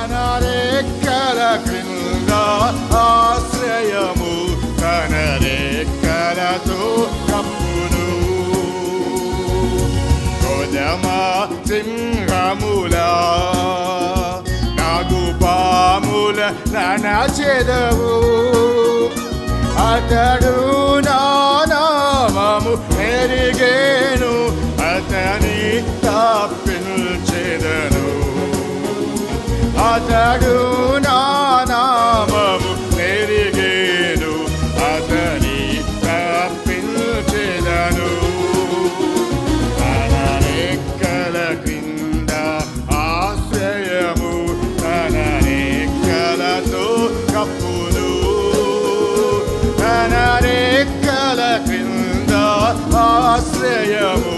తన రెక్కల క్రింద ఆశ్రయము, తన రెక్కలతో కప్పును. కొదమ సింహములా నాగుపాముల ననచెదవు, అతడు నా నామము ఎరిగేను, అతని తప్పించెదను. అతడు నా నామము ఎరిగేను, అతని తప్పించెదను. తన రెక్కల క్రింద ఆశ్రయము, తన రెక్కలతో కప్పును. తన రెక్కల క్రింద ఆశ్రయము,